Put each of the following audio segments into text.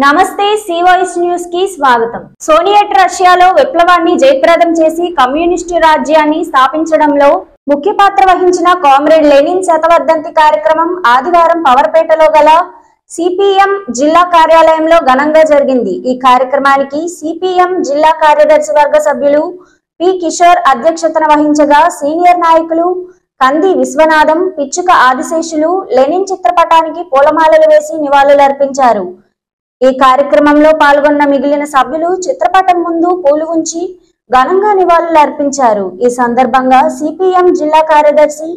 నమస్తే C voice news కి స్వాగతం. సోవియట్ రష్యాలో విప్లవాన్ని జయప్రదం చేసి కమ్యూనిస్టు రాజ్యాన్ని స్థాపించడంలో ముఖ్య పాత్ర వహించిన కామ్రేడ్ లెనిన్ శతవర్ధంతి కార్యక్రమం ఆదివారం పవర్పేటలో గల సిపిఎం జిల్లా కార్యాలయంలో ఘనంగా జరిగింది. ఈ కార్యక్రమానికి సిపిఎం జిల్లా కార్యదర్శి వర్గ సభ్యులు పి కిషోర్ అధ్యక్షతన వహించగా సీనియర్ నాయకులు కంది విశ్వనాథం, పిచ్చుక ఆదిశేషులు లెనిన్ చిత్రపటానికి పూలమాలలు వేసి నివాళులర్పించారు. ఈ కార్యక్రమంలో పాల్గొన్న మిగిలిన సభ్యులు చిత్రపటం ముందు పూలు ఉంచి ఘనంగా నివాళులు అర్పించారు. ఈ సందర్భంగా సిపిఎం జిల్లా కార్యదర్శి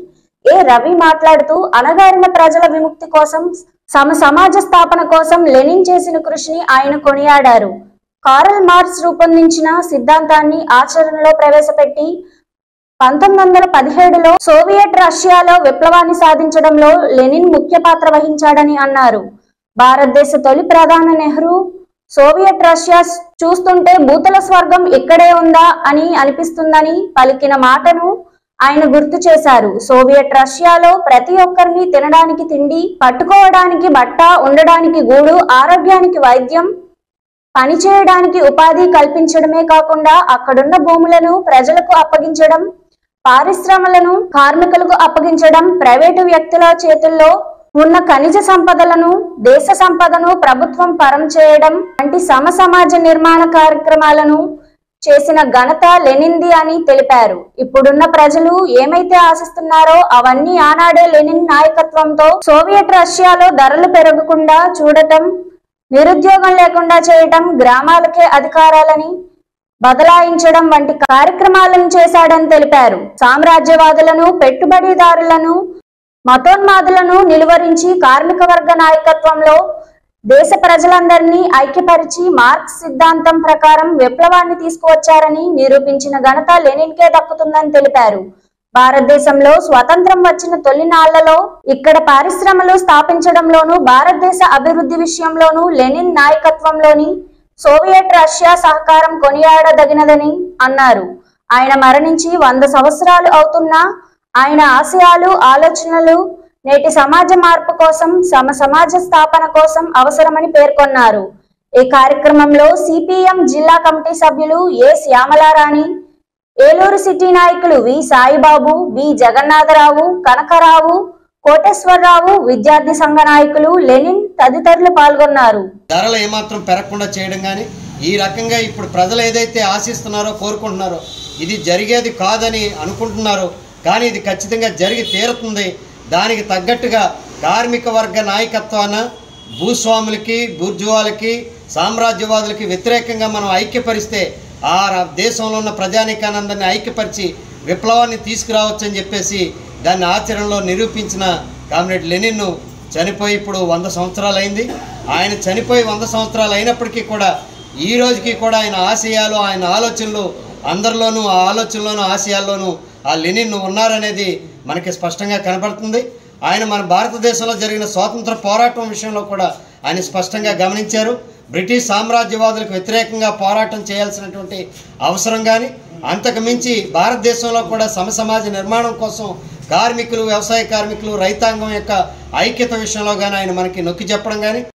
ఏ రవి మాట్లాడుతూ అణగారిన ప్రజల విముక్తి కోసం సమాజ స్థాపన కోసం లెనిన్ చేసిన కృషిని ఆయన కొనియాడారు. కార్ల్ మార్క్స్ రూపొందించిన సిద్ధాంతాన్ని ఆచరణలో ప్రవేశపెట్టి 1917లో సోవియట్ రష్యాలో విప్లవాన్ని సాధించడంలో లెనిన్ ముఖ్య పాత్ర వహించాడని అన్నారు. భారతదేశ తొలి ప్రధాని నెహ్రూ సోవియట్ రష్యా చూస్తుంటే భూతల స్వర్గం ఇక్కడే ఉందా అని అనిపిస్తుందని పలికిన మాటను ఆయన గుర్తు చేశారు. సోవియట్ రష్యాలో ప్రతి ఒక్కరిని తినడానికి తిండి, పట్టుకోవడానికి బట్ట, ఉండడానికి గూడు, ఆరోగ్యానికి వైద్యం, పనిచేయడానికి ఉపాధి కల్పించడమే కాకుండా అక్కడున్న భూములను ప్రజలకు అప్పగించడం, పారిశ్రమలను కార్మికులకు అప్పగించడం, ప్రైవేటు వ్యక్తుల చేతుల్లో ఉన్న ఖనిజ సంపదలను, దేశ సంపదను ప్రభుత్వం పరం చేయడం వంటి సమాజ నిర్మాణ కార్యక్రమాలను చేసిన ఘనత లెనిన్ది అని తెలిపారు. ఇప్పుడున్న ప్రజలు ఏమైతే ఆశిస్తున్నారో అవన్నీ ఆనాడే లెనిన్ నాయకత్వంతో సోవియట్ రష్యాలో ధరలు పెరగకుండా చూడటం, నిరుద్యోగం లేకుండా చేయటం, గ్రామాలకే అధికారాలని బదలాయించడం వంటి కార్యక్రమాలను చేశాడని తెలిపారు. సామ్రాజ్యవాదులను, పెట్టుబడిదారులను, మతోన్మాదులను నిలువరించి కార్మిక వర్గ నాయకత్వంలో దేశ ప్రజలందరినీ ఐక్యపరిచి మార్క్స్ సిద్ధాంతం ప్రకారం విప్లవాన్ని తీసుకువచ్చారని నిరూపించిన ఘనత లెనిన్కే దక్కుతుందని తెలిపారు. భారతదేశంలో స్వతంత్రం వచ్చిన తొలి నాళ్లలో ఇక్కడ పరిశ్రమలు స్థాపించడంలోనూ, భారతదేశ అభివృద్ధి విషయంలోనూ లెనిన్ నాయకత్వంలోని సోవియట్ రష్యా సహకారం కొనియాడదగినదని అన్నారు. ఆయన మరణించి 100 సంవత్సరాలు అవుతున్నా ఆయన ఆశయాలు, ఆలోచనలు నేటి సమాజ మార్పు కోసం, సమాజ స్థాపన కోసం అవసరమని పేర్కొన్నారు. ఈ కార్యక్రమంలో సిపిఎం జిల్లా కమిటీ సభ్యులు ఏ శ్యామలారాణి, ఏలూరు సిటీ నాయకులు వి సాయిబాబు, బి జగన్నాథరావు, కనకరావు, కోటేశ్వరరావు, విద్యార్థి సంఘ నాయకులు లెనిన్ తదితరులు పాల్గొన్నారు. ధరలు ఏమాత్రం పెరగకుండా చేయడం కానీ, ఈ రకంగా ఇప్పుడు ప్రజలు ఏదైతే ఆశిస్తున్నారో, కోరుకుంటున్నారో ఇది జరిగేది కాదని అనుకుంటున్నారో, కానీ ఇది ఖచ్చితంగా జరిగి తీరుతుంది. దానికి తగ్గట్టుగా కార్మిక వర్గ నాయకత్వాన భూస్వాములకి, బూర్జువాలకి, సామ్రాజ్యవాదులకి వ్యతిరేకంగా మనం ఐక్యపరిస్తే ఆ దేశంలో ఉన్న ప్రజానీకానందరినీ ఐక్యపరిచి విప్లవాన్ని తీసుకురావచ్చని చెప్పేసి దాన్ని ఆచరణలో నిరూపించిన కామ్రేడ్ లెనిన్ చనిపోయి ఇప్పుడు 100 సంవత్సరాలు అయింది. ఆయన చనిపోయి 100 సంవత్సరాలు అయినప్పటికీ కూడా ఈ రోజుకి కూడా ఆయన ఆశయాలు, ఆయన ఆలోచనలు అందరిలోనూ, ఆ ఆలోచనలోనూ ఆశయాల్లోనూ ఆ లెనిన్ ఉన్నారనేది మనకి స్పష్టంగా కనబడుతుంది. ఆయన మన భారతదేశంలో జరిగిన స్వాతంత్ర పోరాటం విషయంలో కూడా ఆయన స్పష్టంగా గమనించారు. బ్రిటిష్ సామ్రాజ్యవాదులకు వ్యతిరేకంగా పోరాటం చేయాల్సినటువంటి అవసరం కానీ, అంతకు మించి భారతదేశంలో కూడా సమాజ నిర్మాణం కోసం కార్మికులు, వ్యవసాయ కార్మికులు, రైతాంగం యొక్క ఐక్యత విషయంలో కానీ ఆయన మనకి నొక్కి చెప్పడం కానీ